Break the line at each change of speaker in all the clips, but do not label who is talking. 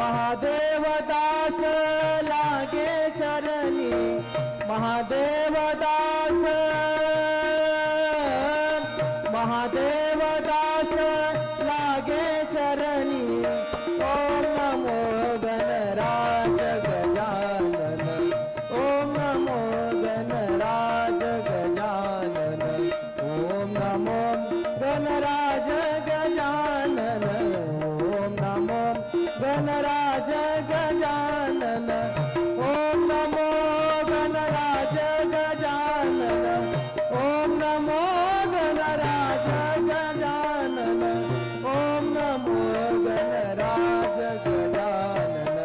महादेव दास लागे चरणी महादेव दास महादेव दास लागे चरणी ओम नमो गणराज गजानन ओम नमो गणराज गजानन ओम नमो गणराज गजानन ओम नमो गणराज गजानन ओम नमो गणराज गजानन ओम नमो गणराज गजानन ओम नमो गणराज गजानन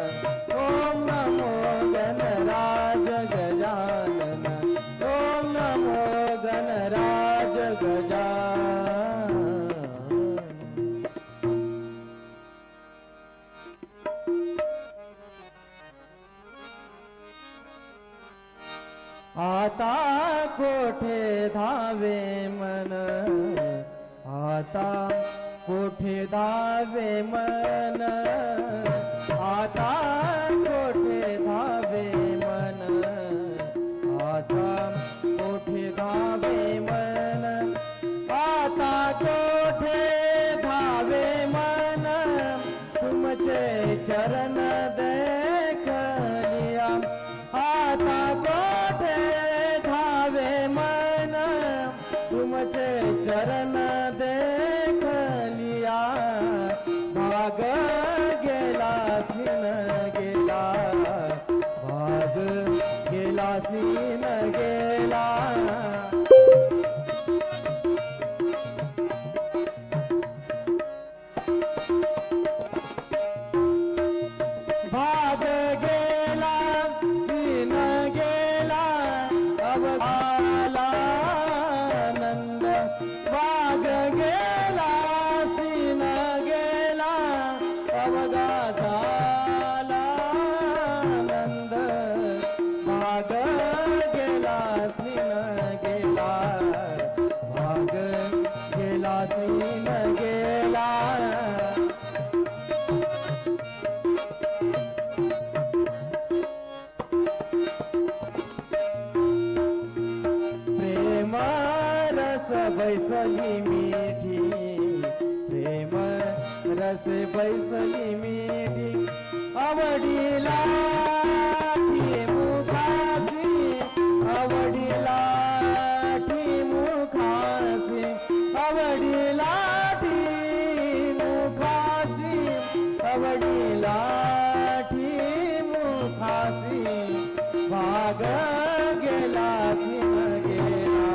ओम नमो गणराज गजानन ओम नमो गणराज गजानन। आता कोठे धावे मन आता कोठे धावे मन आता कोठे धावे मन आता कोठे धावे मन आता कोठे धावे मन तुमचे चरण देख लिया आता कोठे धावे मन तुमचे चरण देख लिया भाग गेला सीन गेला भाग गेला सीन गेला भाग गेला सीन गेला अवघाला नंद भाग गेला सीन गेला अवघा झाला नंद भाग गेला सीन गेला भाग गेला सीन गेला प्रेम रस बैसली मीठी प्रेम रस बैसली मीठी आवडीला ठी मुखासी आवडीला ठी मुखासी आवडीला ठी मुखासी आवडीला ठी मुखासी भाग गेला सीन गेला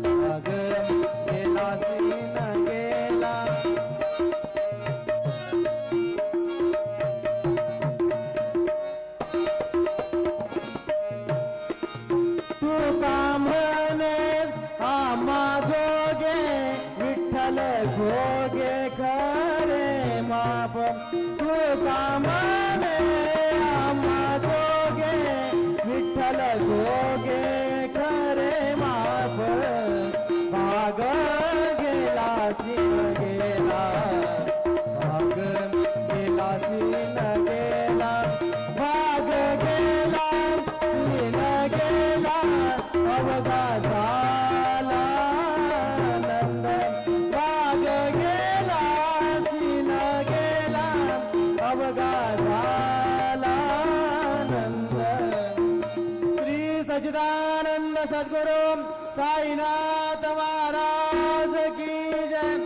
भाग गेला सीन गेला तू का म्हणे आम्हा जोगे विठ्ठल घोगे खरे माप तू का म्हणे आम्हा जोगे विठ्ठल घोगे खरे माप भाग गेला सीन गेला भाग गेला सीन गेला भाग गेला सीन गेला अवघा झाला नंद भाग गेला सीन गेला अवघा झाला नंद। श्री सच्चिदानंद सद्गुरु साईनाथ महाराज की जय।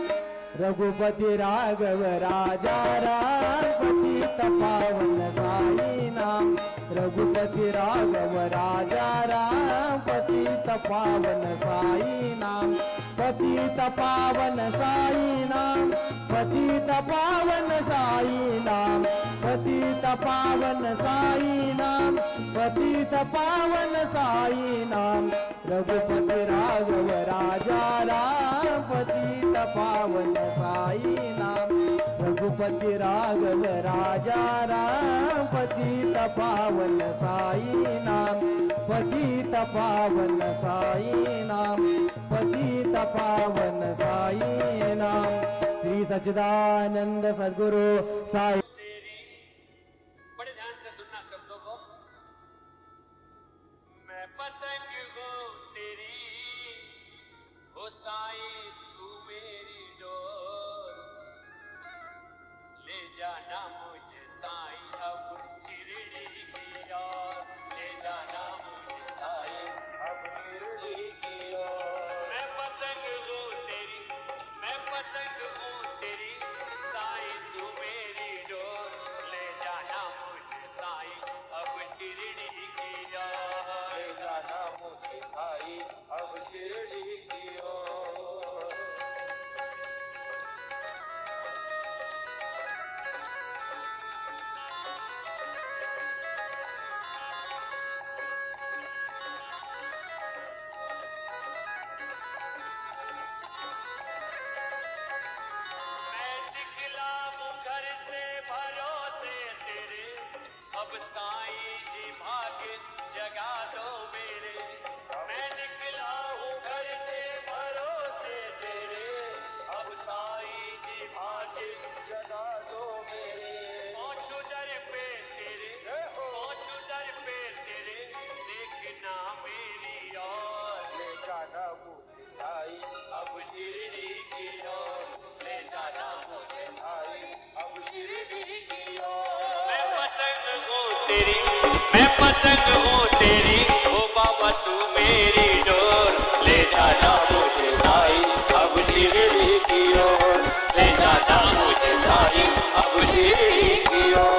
रघुपति राघव राजा राम पतित पावन साई नाम रघुपति राघव राजा राम पतित पावन साई नाम पतित पावन साई नाम पतित पावन साई नाम पतित पावन साई नाम पतित पावन साई नाम रघुपति राघव राजा राम पतित पावन साई नाम रघुपति राघव राजा राम पतित पावन साई नाम पतित पावन साई नाम पतित पावन साई नाम। श्री सच्चिदानंद सद्गुरु साई।
शब्दों को। मैं पतंग हूँ तेरी हो साई तू मेरी डोर, ले जाना मुझे साई अब शिरडी की ओर, ले जाना मुझे साई अब शिरडी की ओर। मैं पतंग हूँ तेरी, मैं पतंग हूँ तेरी साई तू मेरी डोर, ले जाना मुझे साई अब शिरडी की ओर, ले जाना मुझे साई अब शिरडी की ओर। मैं निकला हूँ घर से भरोसे तेरे, अब साईं जी भाग्य जगा दो मेरे। मैं निकला हूँ घर से भरोसे तेरे, अब साईं जी भाग्य जगा दो मेरे। पहुँचू दर पे तेरे, पहुँचू दर पे तेरे, देखना मेरी ओर, ले जाना मुझे साईं अब शिरडी की ओर, ले जाना मुझे साईं अब शिरडी की ओर। मैं पतंग हूँ तेरी, मैं पतंग हूँ तेरी ओ बाबा तू मेरी डोर, ले जाना मुझे साईं अब शिरडी की ओर, ले जाना मुझे साईं अब शिरडी की ओर।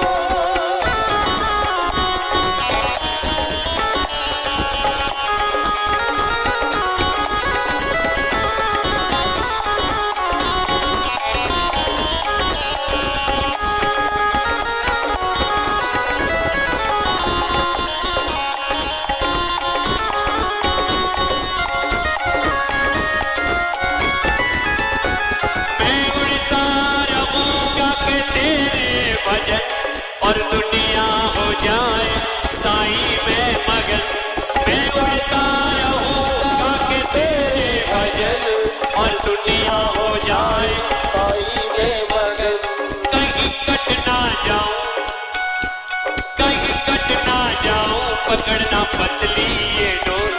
और दुनिया हो जाए साईं में मगन, मैं उड़ता रहूंगा कि तेरे भजन, और दुनिया हो जाए साईं में मगन। कहीं कट ना जाऊं, कहीं कट ना जाऊं, पकड़ना पतली ये डोर,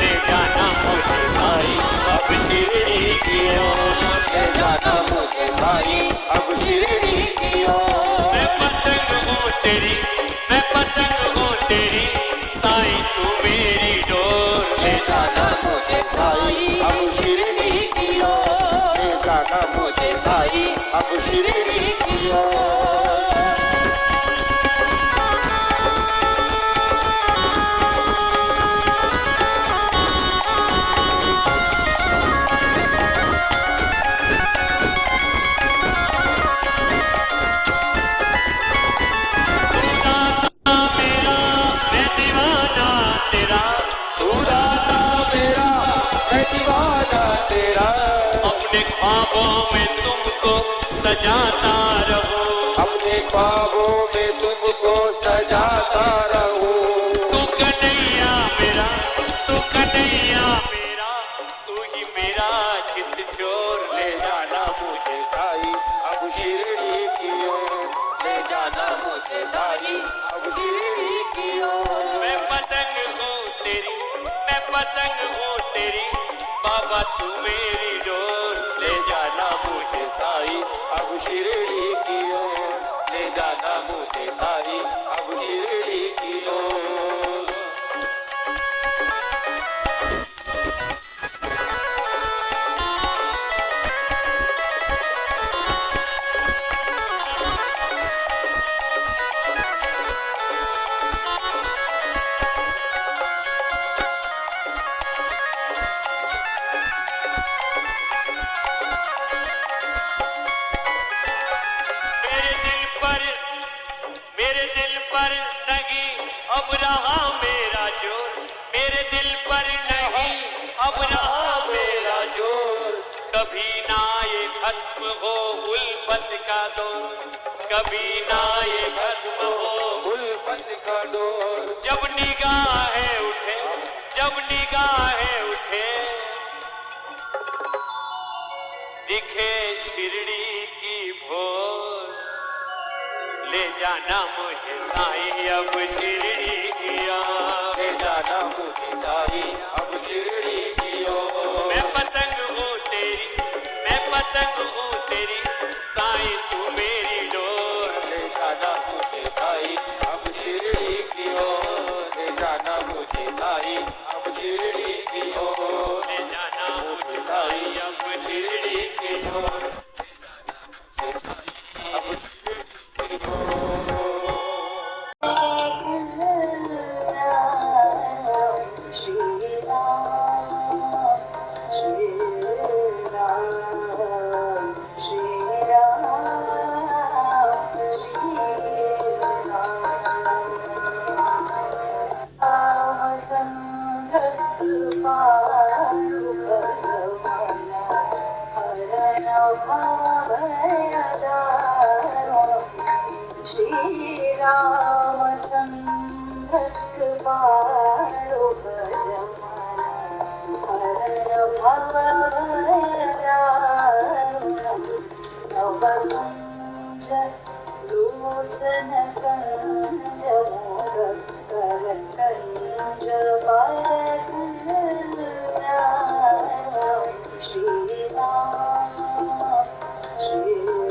ले जाना मुझे साईं अब शिरडी की ओर, ले जाना मुझे साईं अब शिरडी की ओर। मैं पतंग हूँ तेरी, मैं पतंग हूँ तेरी साईं तू मेरी डोर, ले जाना मुझे साईं अब शिरडी की ओर, ले जाना मुझे साईं अब शिरडी की ओर। अपने ख्वाबों में तुमको सजाता रहूं, अपने ख्वाबों में तुमको सजाता रहूं। तू कन्हैया मेरा, तू कन्हैया मेरा, तू ही मेरा चित चोर, ले जाना मुझे साईं अब शिरडी की ओर, ले जाना मुझे साईं अब शिरडी की ओर। मैं पतंग हूँ तेरी, मैं पतंग हूँ तेरी बाबा तू मेरी डोर, ले जाना मुझे साईं अब शिरडी की ओर, ले जाना मुझे साईं अब शिरडी की ओर। मेरे दिल पर नहीं अब रहा मेरा जोर, मेरे दिल पर नहीं अब रहा मेरा जोर। कभी ना ये खत्म हो उल्फत का दौर, कभी ना ये खत्म हो उल्फत का दौर। जब निगाहें उठे, जब निगाहें उठे, दिखे शिरडी की भोर, ले जाना मुझे साईं अब शिरडी की ओर।
ले जाना मुझे साईं अब शिरडी की ओर।
मैं पतंग हूँ तेरी, मैं पतंग हूँ तेरी, साईं तू मेरी डोर।
ले जाना मुझे साईं अब शिरडी की ओर। ले जाना मुझे साईं अब शिरडी की ओर।
ले जाना मुझे साईं अब शिरडी की ओर।
अब शिरडी की ओर।
रामचंद्र कृपाळु भजमन हरण भवभयदारुणं नवकञ्ज लोचन कञ्ज मोद करकञ्ज परकञ्जारुणं श्रीराम श्रीराम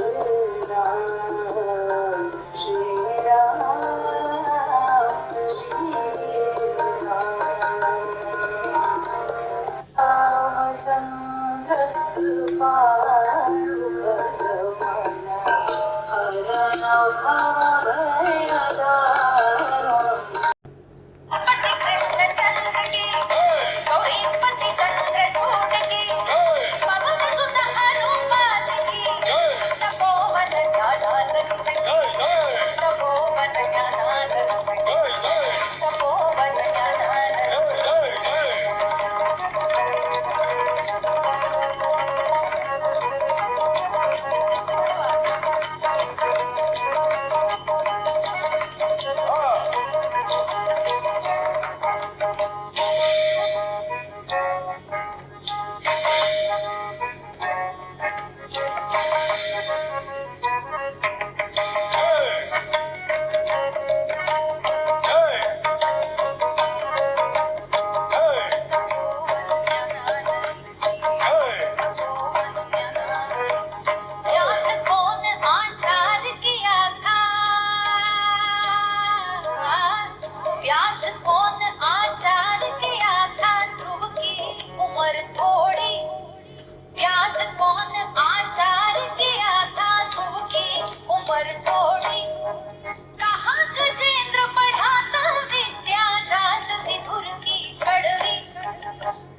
रामचंद्र कृपाळु भजमन हरण भवभयदारुणं पति कृष्ण चंद्र की गौरी पति चंद्र चूड़ की पवन सुत हनुमान की तपोवन ज्ञानानंद की तपोवन ज्ञानानंद की तपोवन ज्ञानानंद याद कौन आचार किया था याद कौन आचार किया था ध्रुव की उम्र थोड़ी याद कौन आचार किया था ध्रुव की उम्र थोड़ी कहाँ गजेंद्र पढ़ाता विद्या जात विधुर की कड़वी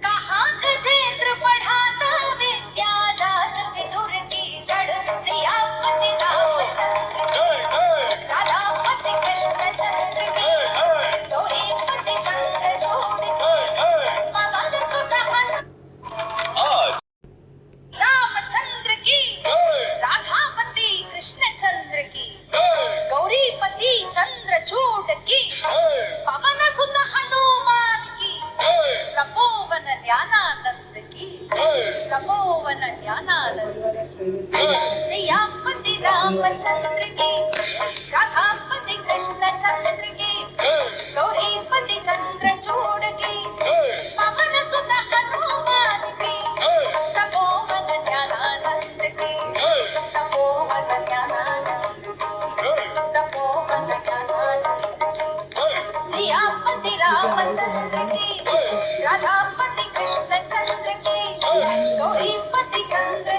कहाँ गजेंद्र पढ़ाता विद्या जात विधुर की कड़वी सियापति रामचंद्र की राधापति कृष्ण चंद्र की गौरीपति चंद्र चूड़ की मगन सुत रामचंद्र की राधापति कृष्ण चंद्र की गौरीपति चंद्र चूड़ की पवन सुत हनुमान की तपोवन ज्ञानानंद की तपोवन ज्ञानानंद सियापति रामचंद्र की राधापति कृष्ण चंद्र की गौरीपति चंद्र चूड़ की पवन सुत हनुमान की तपोवन ज्ञानानंद की तपोवन ज्ञानानंद की तपोवन ज्ञानानंद की सियापति रामचंद्र की राधापति कृष्ण चंद्र की गौरीपति चंद्र